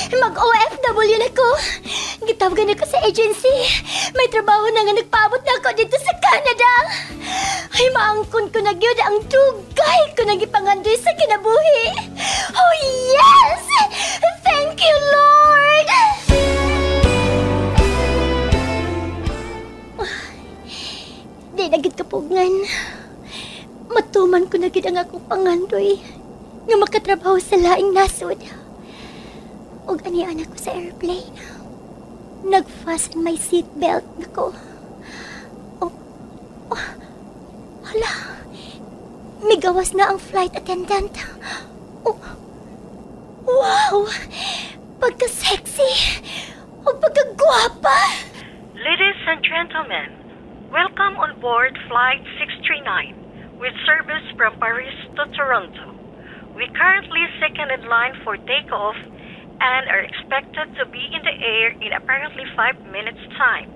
Mag-OFW na ko. Gitawagan ako sa agency. May trabaho na nga nagpaabot na ako dito sa Canada. Ay, maangkon ko na gyud ang dugay ko nagipangandoy sa kinabuhi. Oh, yes! Thank you, Lord! Di na gid kapugngan. Matuman ko na gid ang akong pangandoy nga makatrabaho sa laing nasod. Ug anian ako sa airplane. Nag-fasten my seatbelt nako. Oh, hala. Migawas na ang flight attendant. Oh, wow! Pagka-sexy! O pagka-gwapa! Ladies and gentlemen, welcome on board Flight 639 with service from Paris to Toronto. We currently second in line for takeoff and are expected to be in the air in apparently 5 minutes' time.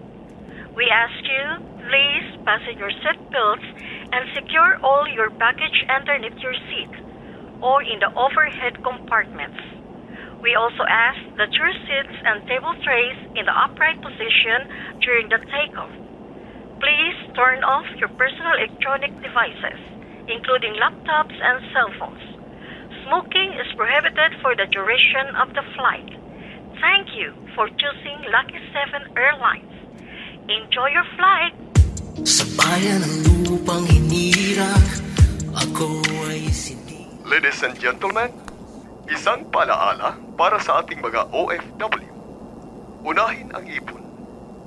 We ask you, please fasten your seatbelts and secure all your baggage underneath your seat or in the overhead compartments. We also ask that your seats and table trays in the upright position during the takeoff. Please turn off your personal electronic devices, including laptops and cell phones. Smoking is prohibited for the duration of the flight. Thank you for choosing Lucky 7 Airlines. Enjoy your flight! Sa bayan ng lupang hinirang, ako ay sining. Ladies and gentlemen, isang palaala para sa ating mga OFW. Unahin ang ipon,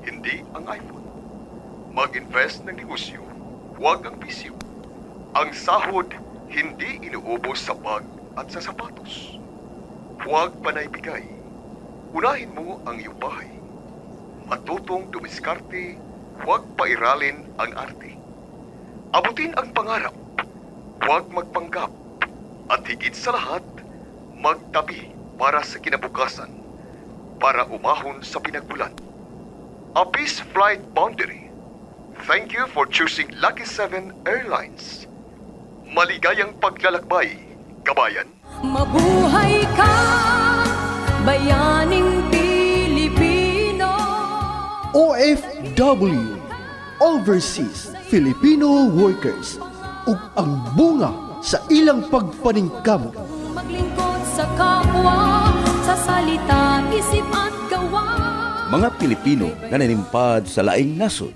hindi ang iPhone. Mag-invest ng negosyo, huwag ang bisyo. Ang sahod, hindi inuubos sa bag at sa sapatos. Huwag panaybigay. Unahin mo ang iyong bahay. Matutong dumiskarte, huwag pairalin ang arte. Abutin ang pangarap, huwag magpanggap. At higit sa lahat, magtabi para sa kinabukasan, para umahon sa pinagmulan. A peace flight boundary. Thank you for choosing Lucky 7 Airlines. Maligayang paglalakbay, kabayan. Mabuhay ka, bayaning Pilipino. OFW, Overseas Filipino Workers, ug ang bunga sa ilang pagpaningkamot. Maglingkod sa kapwa, sa salita, isip at gawa. Mga Pilipino na nanimpad sa laing nasod,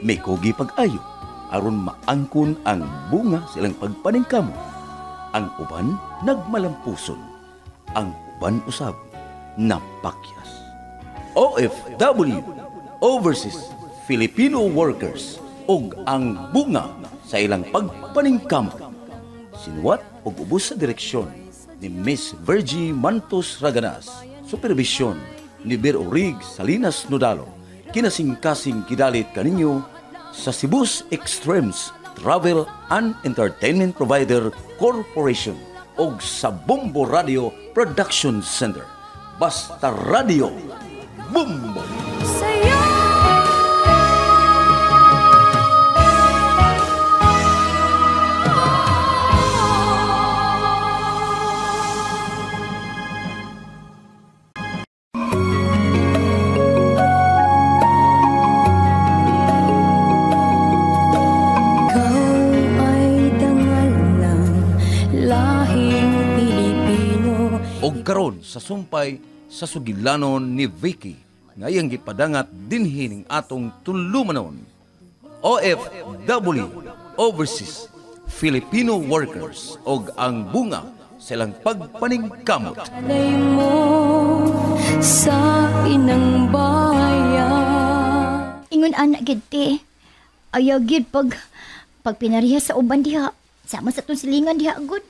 may kugi pag-ayo, aron maangkon ang bunga silang pagpaningkamot. Ang uban nagmalampuson, ang uban usab napakyas. OFW, Overseas Filipino Workers, ug ang bunga sa ilang pagpaningkamot. Sinuwat ug ubos sa direksyon ni Miss Virgie Mantos Raganas, supervisyon ni Bir Orig Salinas Nodalo, kinasing-kasing kidalit kaninyo sa Cebu's Extremes Travel and Entertainment Provider Corporation ug sa Bombo Radio Production Center. Basta Radio Bombo! Sayo! Karon sa sumpay sa sugilanon ni Vicky ngayang gipadangat dinhi ning atong tulumanon. OFW, Overseas Filipino Workers, og ang bunga sa ilang pagpaningkamot. Mo sa inang bayan. Ingon anak gid te. Ayaw gid pag pinariha sa uban diha. Sama sa tong silingan diha agud.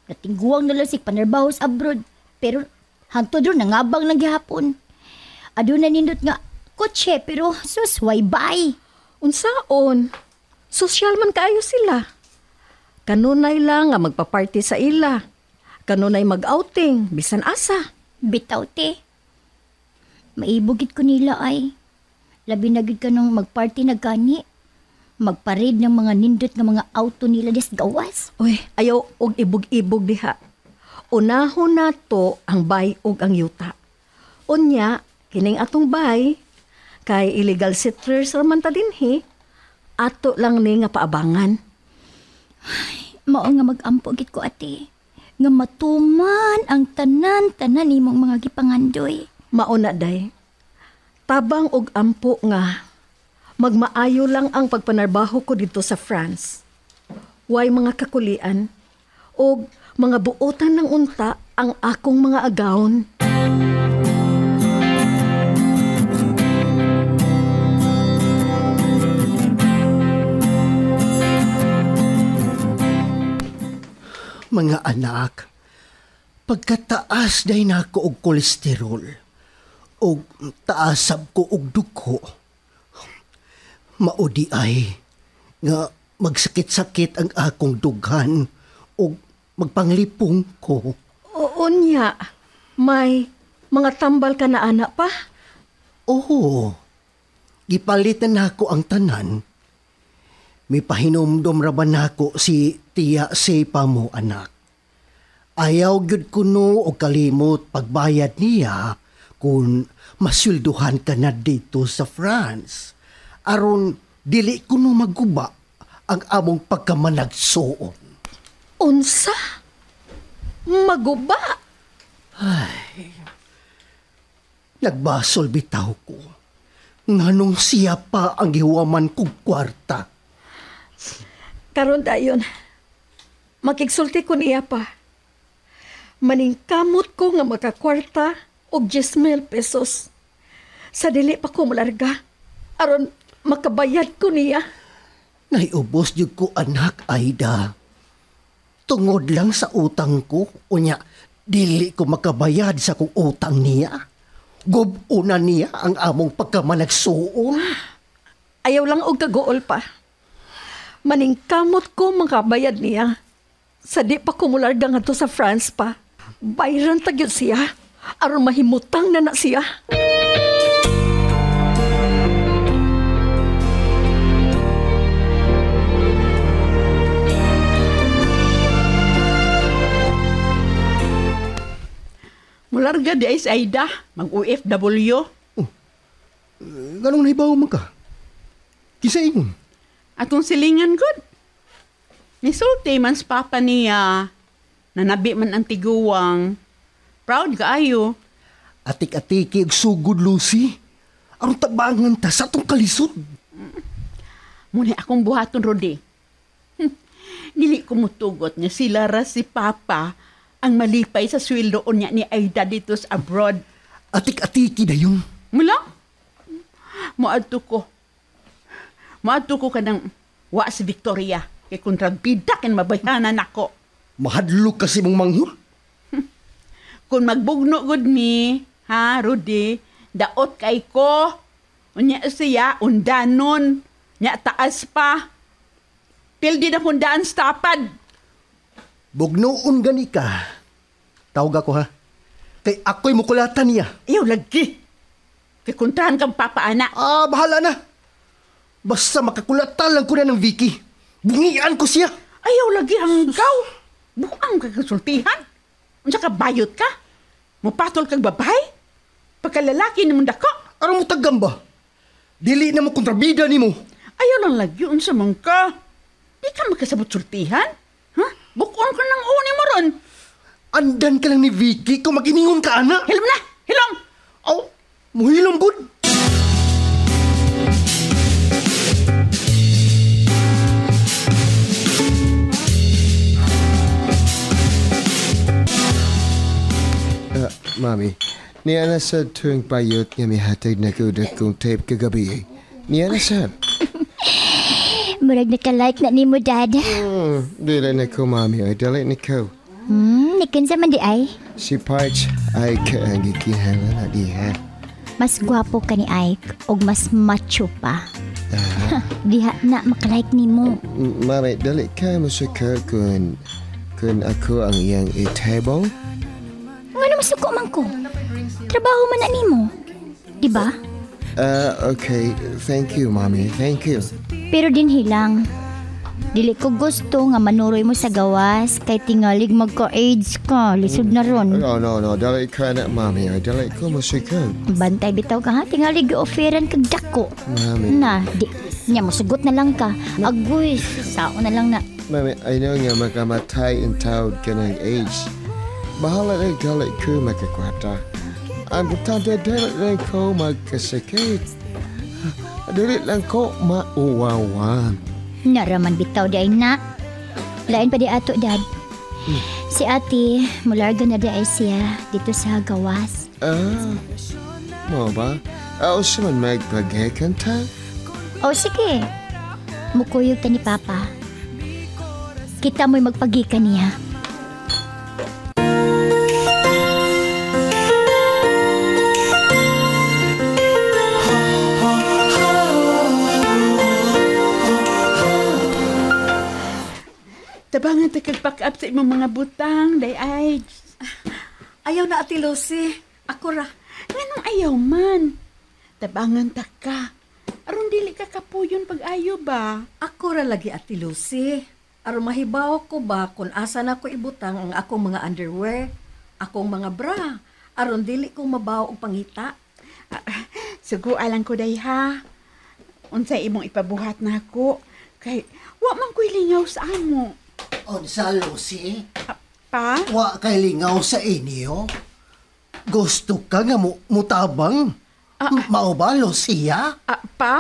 Natingguang na lang si panarbaho sa abroad. Pero hantod ron nangabang lang gihapon. Aduna nindot nga kotse pero sus way bye. Unsaon? Sosyal man kaayo sila. Kanunay lang nga magpa-party sa ila. Kanunay mag-outing bisan asa. Bitaw te. Maibugit ko nila ay. Labi na gid kanang magparty na gani. Magparid ng mga nindot nga mga auto nila des gawas. Uy, ayaw og ibog-ibog diha. Unahon na to ang bay ug ang yuta. Unya, kining atong bay, kay illegal settlers raman ta dinhi, ato lang ni nga paabangan. Mao nga mag-ampo gid ko ate. Nga matuman ang tanan-tanan nimong mga gipangandoy. Mauna day, tabang og ampo nga, magmaayo lang ang pagpanarbaho ko dito sa France. Way mga kakulian, og mga buotan ng unta ang akong mga agawon. Mga anak, pagkataas day na ako og kolesterol, og taasab ko og dugo, maudi ay nga magsakit-sakit ang akong dughan og magpanglipong ko. Unya, may mga tambal ka na anak pa? Oo, gipalitan na ako ang tanan. May pahinomdom raban nako si Tia Sepa mo, anak. Ayaw gyud kuno o kalimot pagbayad niya kung masulduhan ka na dito sa France. Aron dili kuno maguba ang among pagkamanagsuon. Unsa? Maguba? Nagbasol bitaw ko. Nganong siya pa ang gihuwaman kong kwarta. Karon dayon, makigsulti ko niya pa. Maningkamot ko nga makakwarta og 10,000 pesos. Sa dili pa ko malarga, aron makabayad ko niya. Naiubos jud ko, anak Aida. Tungod lang sa utang ko, unya dili ko makabayad sa kong utang niya. Gubuna niya ang among pagkamanagsuon. Ayaw lang og kagool pa. Maningkamot ko makabayad niya. Sa di pa ko mularga nga to sa France pa. Bayran tagyod siya. Aron mahimutang na siya. Mularga di ay sa Aida, mag-OFW. Ganong nahibaw man ka? Kisa ingon? Atong silingan good. Nisulti man sa papa niya, nanabi man ang tiguwang. Proud kaayo. Atik-atiki og sugod, Lucy. Aron tabangan ta sa atong kalisod. Muna akong buhaton, Rodi. Dili ko mutugot nga sila ra si papa ang malipay sa sweldoon niya ni Aida dito sa abroad. Atik-atiki dayon. Mula? Maadto ko kanang wa si Victoria. Kay kontrabida ken mabayhanan ako. Mahadlok kasi mong manghul. Kung magbugno gud mi, ha, Rudy, daot kay ko. Unya siya, undanon. Nya taas pa. Pildi na hundaan sa tapad. Bugnoon gani ka. Tawag ako, ha? Kay ako'y mukulatan niya. Ayaw lagi. Kay kontrahan kang papa-anak. Bahala na. Basta makakulatan lang ko na ng Vicky. Bungian ko siya. Ayaw lagi hanggaw. Buang ka kasultihan. Unsa ka bayot ka? Mupatol kang babay? Pagkalalaki na mong dako? Arang mo taggamba. Dili na mo kontrabida ni mo. Ayaw lang lagi. Unsa man ka? Di ka magkasabot sultihan? Ha? Bukon ka ng uni mo ron. Andan ka lang ni Vicky kung mag-iningon ka, anak. Hilom na! Hilom! Oh, muhilom bud. Mami, niya na sa tuwing bayot nga mihatag na kudat kong tape kagabi. Niya na sa. Murag naka-like na ni mo, Dad. Dili na ko, Mami. Ay, dali na ko. Nikinsa man di ay. Si Parch ay kaangi kihala na diha. Mas gwapo ka ni Ike og mas macho pa. Diha na makalike ni mo. Mami, dali ka mo sa ka kung ako ang iyang itable? Nga naman suko man ko. Trabaho man na ni mo. Diba? Okay. Thank you, Mami. Thank you. Pero din hilang. Dili ko gusto nga manuroy mo sa gawas kay tingalig magka-AIDS ka. Lisod na ron. No. Dali ka na, mami. Dali ko masikan. Bantay bitaw ka ha. Tingalig offeran kag dako. Mami. Na, di. Nya mo sugot na lang ka. Agoy, sao na lang na. Mami, I know nga makamatay ang tawad ka ng AIDS. Bahala na dali ko makakwata. Ang butante dali ko magkasakit. Dali lang ko mauwawan. Naraman bitaw di ay na. Lain pa di ato, Dad. Si ate, mularga na di ay siya dito sa gawas. Mo ba? Sa man magpaghekan ta? O sige. Mukuyog ta ni Papa. Kita mo'y magpagikan niya. Tabangan ta kag-pack up sa imong mga butang, day ay. Ayaw na, Ate Lucy. Ako ra. Nganong ayaw man? Tabangan ta ka. Aron dili ka kapuyon pag-ayo ba? Ako ra lagi, Ate Lucy. Aron mahibaw ko ba kung asa na ko ibutang ang akong mga underwear, akong mga bra, aron dili ko mabaw og pangita. Sugo alang ko day ha. Unsay imong ipabuhat nako kay wa man ko'y lingaw sa amo. Sa Lucy? Pa? Wa kay lingaw sa inyo? Gusto ka nga mutabang? Mao ba, Lucia? Pa?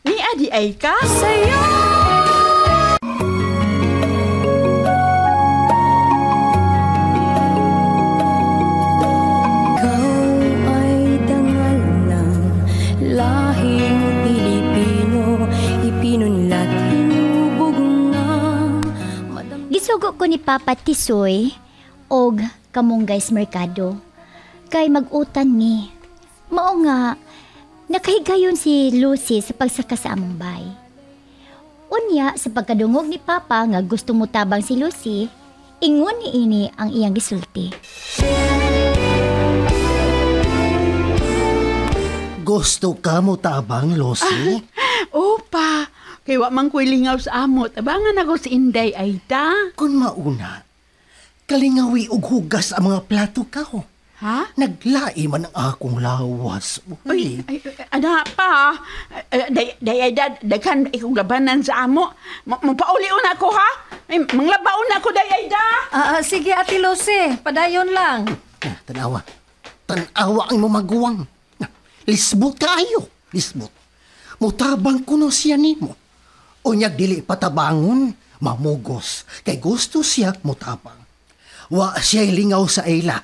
Ni adi ay ka? Sa'yo Gisugo ko ni Papa Tisoy og Kamunggay's Merkado. Kay mag-utan ni. Mao nga, nakahigayon si Lucy sa pagsaka sa among bay. Unya, sa pagkadungog ni Papa nga gusto mo tabang si Lucy, ingon ni ini ang iyang gisulti. Gusto ka mo tabang, Lucy? Opa, kay wa man ko'y lingaw sa amo. Tabangan ako si Inday Aida. Kung mauna, kalingawi og hugas ang mga plato ka ho. Ha? Naglai man ang akong lawas. Uy, ada pa. Day Aida, daghan ikong labanan sa amo. Mapauli-un ako ha? Manglabaon ako, Day Aida. Sige, Ate Lucy. Padayon lang. Tanawa ang maguwang. Lisbot kaayo. Lisbot. Mutabang kuno siya nimo. Unyag dili patabangon, mamugos. Kay gusto siya mutabang. Wa siya'y lingaw sa ila.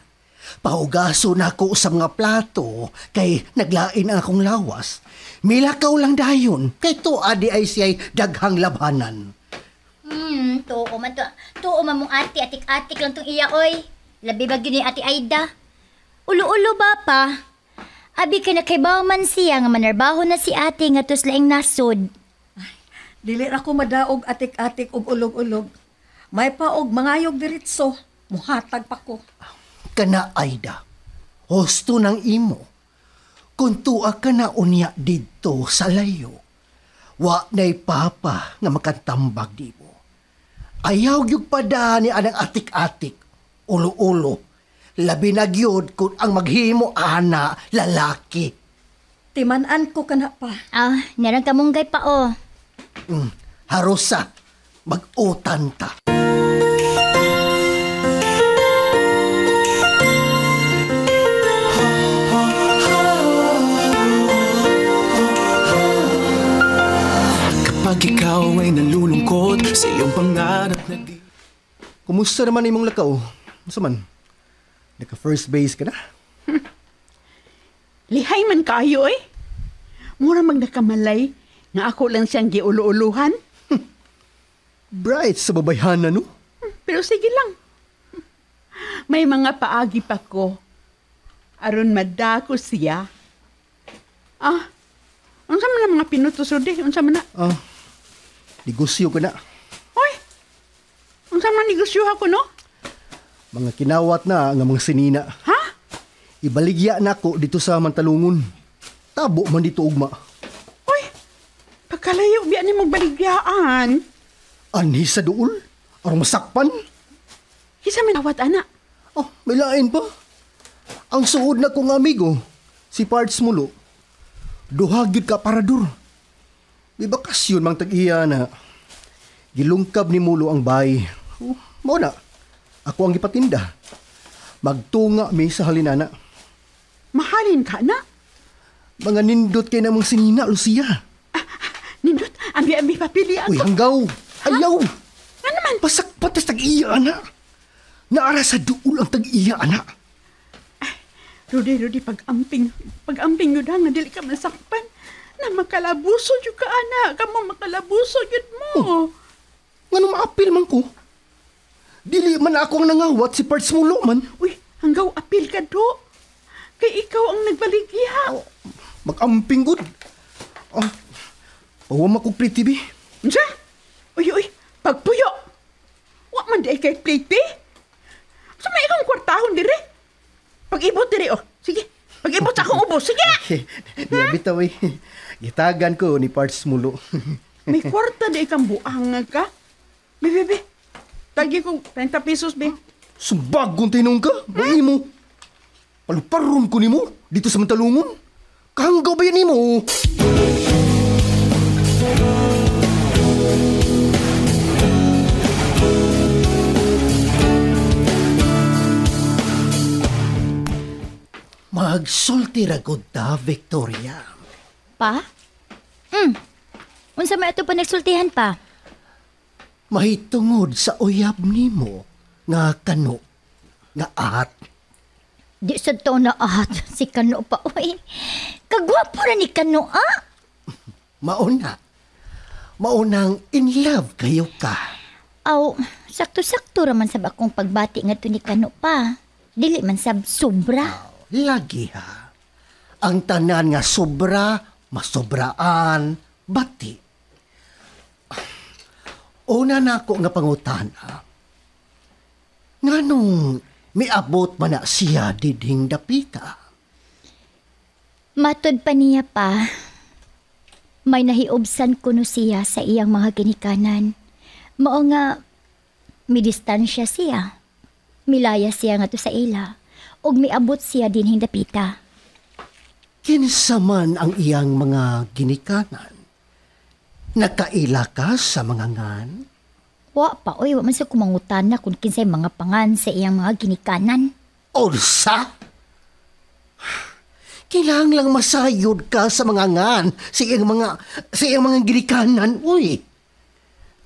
Pahugaso na ko sa mga plato, kay naglain ang akong lawas. Milakaw lang dayon, kay to adi ay siya'y daghang labanan. Tuo man to. Tuo man mong ati, atik-atik lang tong iya, oy. Labi ba ni Ate Aida? Ulo-ulo ba pa? Abi ka na kay man siya nga manarbaho na si ate nga tos laing nasod. Dili ra ko madaog atik-atik og ulog-ulog. May pa og mangayog diretso. Muhatag pa ko. Kana Aida, hosto ng imo. Kung tuwa ka na unya dito sa layo, wa na'y papa nga makatambag di mo. Ayaw yung pada ni anang atik-atik, ulo-ulo. Labi na gyud kung ang maghimo ana lalaki. Timanan ko kana pa. Narang kamunggay pa o. Harusa, mag-utan ta. Kapag ikaw ay nalulungkot sa iyong pangarap na di... Kumusta naman imong lakaw? Masa man? Naka-first base ka na? Lihay man kayo eh. Mura mag nakamalay nga ako lang siyang giulo-uluhan. Bright sa babayhanan, no? Pero sige lang. May mga paagi pa ko. Aron madako siya. Unsa man ang mga pinutusod eh? Unsa man na? Negosyo ka na. Hoy! Unsa man negosyo ako, no? Mga kinawat na nga mga sinina. Ha? Ibaligya na ako dito sa Mantalungon. Tabo man dito ugma. Uy! Pagkalayo, biyan ni magbaligyan. Anhi sa duol? Arong masakpan? Kisa minawat, anak. Oh, may lain pa. Ang suod na kong amigo, si Parts Mulo, duhagid ka parador. May bakasyon mang tag-iya na. Gilungkab ni Mulo ang bay. Oh, mao na, ako ang ipatinda. Magtunga mi sa halinana. Mahalin ka na? Mga nindot kay namang sinina, Lucia. Nindot, ambi-ambi papili ako. Uy, hanggaw! Ayaw! Nga naman? Pasakpat tas tag-iya, ana. Naara sa duol ang tag-iya, ana. Rudy, pag-amping yun nga, dili ka masakpan. Na makalabuso yun ka, anak. Kamu makalabuso yun mo. Oh, nga nung maapil man ko. Dili man ako ang nangawat si Parts Mulo man. Uy, hanggaw apil ka do. Kay ikaw ang nagbaligya. Oh, mag-amping good. Oh, pawama ko pretty, be. Diya? Uy, pagpuyo. Wa man di kay pretty. So may ikang kwartahon diri. Pag-ibot diri, oh. Sige, pag-ibot sa akong ubos. Sige. Di abitaw eh. Gitagan ko ni Parts Mulo. May kwarta di ikang buang ka. Be. Tagi ko 30 pesos, be. Sumbagong tinong ka. Ba'i mo. Paluparon ko ni mo dito sa Mantalungon. Kahanggaw ba yan ni mo? Magsulti ragod ta, Victoria. Pa? Unsa may ato pa nagsultihan pa? Mahitungod sa uyab nimo nga kano nga at. Di sa to na at si Kano pa, uy. Kagwapo na ni Kano, ah? Maunang in love kayo ka. Aw, sakto-sakto raman sab akong pagbati nga to ni Kano pa. Dili man sab sobra. Lagi ha. Ang tanan nga sobra, masobraan, bati. Una na ako nga pangutana. Nganong miabot man na siya diding dapita? Matod pa niya pa, may nahiobsan kuno siya sa iyang mga ginikanan. Mao nga, midistansya siya. Milaya siya nga to sa ila. Og miabot siya din hindapita. Kinsa man ang iyang mga ginikanan? Nakaila ka sa mga ngan? Wa pa, oy, wa man siya kumangutan na kung kinsay mga pangan sa iyang mga ginikanan. Orsa? Kailangan lang masayod ka sa mga ngan, sa iyang mga ginikanan, uy.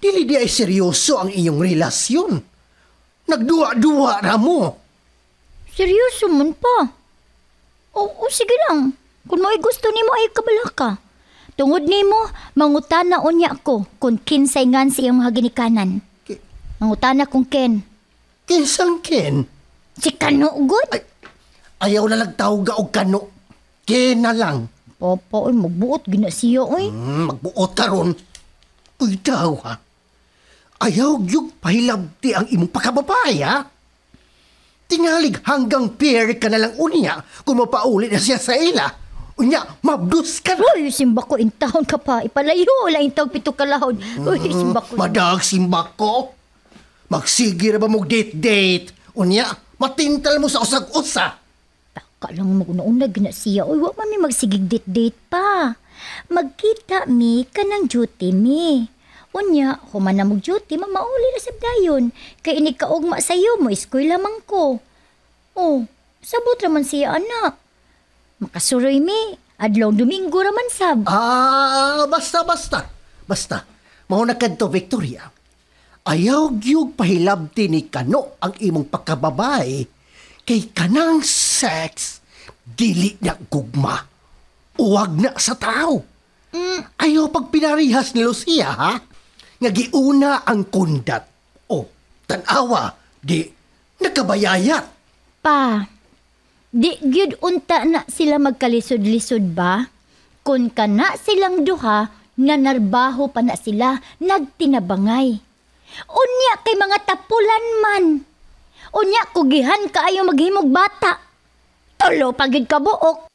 Dili di ay seryoso ang iyong relasyon. Nagduwa-duwa na mo. Seryoso man pa. O sige lang. Kung mo'y gusto ni mo ay kabala ka. Tungod ni mo, mangutana unya ko kung kinsay ngan sa iyang mga ginikanan. Mangutana kung ken. Kinsang ken? Si Kano, good? Ayaw na lagtawga og Kano. Ken na lang. Papa, oy, magbuot gina siya, oy. Magbuot ka ron. Uy daw, ha? Ayaw yung pahilabti ang imong pagkababay, ha? Tingalig hanggang pair ka na lang unya kung mapaulit na siya sa ila. Unya, mabdus ka na. Uy, simba ko, intahon ka pa. Ipalayo lang intahon pito kalahon. Uy, simba ko. Madag simba ko. Magsige na ba mong date-date? Unya, matintal mo sa usag-usa. Taka lang maguna-una gina siya. Uy, wag mami magsigig date-date pa. Magkita mi ka ng duty mi. Unya, human na mag-duty, mamauli na sabdayon. Kaya inikaugma sa'yo mo, iskoy lamang ko. Oh, sabot raman siya, anak. Makasuroy mi, adlong Domingo raman sab. Basta. Mauna ka to, Victoria. Ayaw gyud pahilabti ni Kano ang imong pagkababay. Kay kanang sex, dili na gugma. Uwag na sa tao. Ayaw pag pinarihas ni Lucia, ha? Ngagiuna ang kundat. O, tanawa, di nakabayayat. Pa, di gyud unta na sila magkalisod-lisod ba? Kung kana silang duha, nanarbaho pa na sila, nagtinabangay. Unya kay mga tapulan man. Unya kugihan kaayo maghimog bata. Tolo pagid ka buok.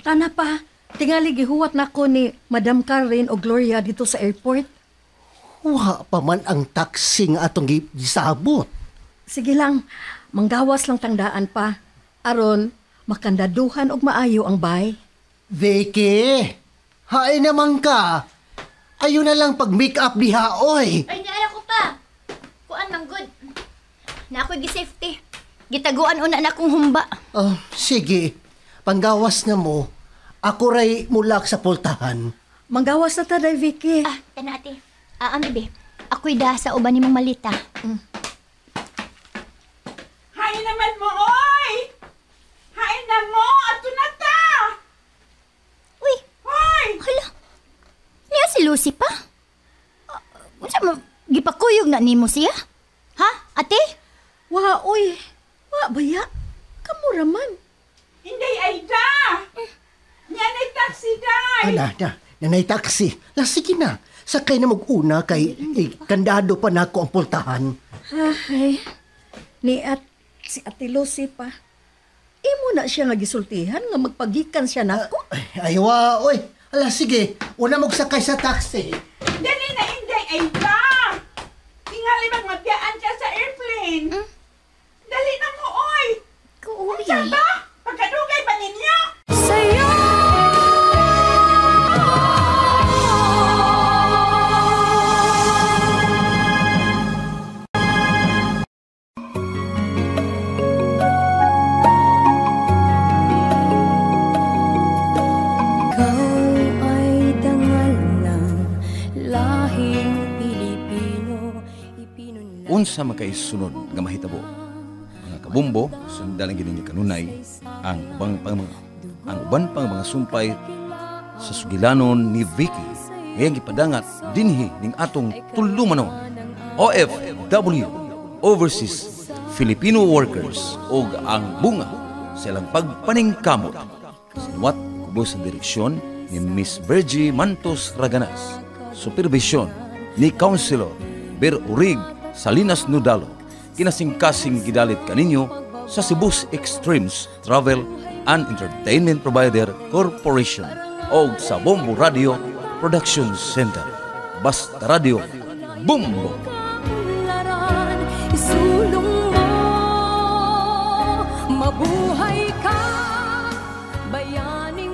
Tana pa, tingali gihuwat na ko ni Madam Karen o Gloria dito sa airport. Wa pa man ang taxi nga atong gisabot. Sige lang, manggawas lang tangdaan pa. Aron, makandaduhan og maayo ang bay. Vicky, hain naman ka. Ayun na lang pag-make up diha, oy. Ay, naala ko pa. Kuan mang good. Na ako'y gi-safety. Gitaguan una na akong humba. Oh, sige, panggawas na mo. Ako ray mulak sa pultahan. Manggawas na taday, Vicky. Tanate. Bebe. Ako'y da sa uban nimong malita. Hain naman mo, oy! Hain na mo! Ato na ta! Uy! Hoy! Hala! Niya si Lucy pa? Unsa mo, gipakuyog na nimo siya? Ha, ate? Wa, oy. Wa, baya. Kamu raman. Hindi, Aida! Yan ay taxi, day! Nanay taxi. Sige na. Sakay na mag-una kay kandado pa nako ang pultahan. Ay, si Ate Lucy pa. Imo na siya nga gisultihan nga magpagikan siya nako. Aywa, oy. Sige. Una magsakay sa taxi. Dali na, Inday, Aida! Tingali magmabiyaan siya sa airplane. Dali na mo, oy! Kuuy. Saan ba? Pagkadugay ba ninyo? Sa'yo unsa makaisunod nga mahitabo. Mga kabumbo, sundalan gini kanunay ang uban pang mga sumpay sa sugilanon ni Vicky ngayong ipadangat dinhi ning atong tulumanon OFW Overseas Filipino Workers ug ang bunga sa ilang pagpaningkamot. Sinuwat kubos sa direksyon ni Miss Virgie Mantos Raganas, supervision ni Councilor Ber Urig Salinas Nudalo, kinasingkasing gidalit kaninyo sa Cebu's Extremes Travel and Entertainment Provider Corporation o sa Bombo Radio Production Center. Basta Radio, Bombo! Isulong mo, mabuhay ka, bayaning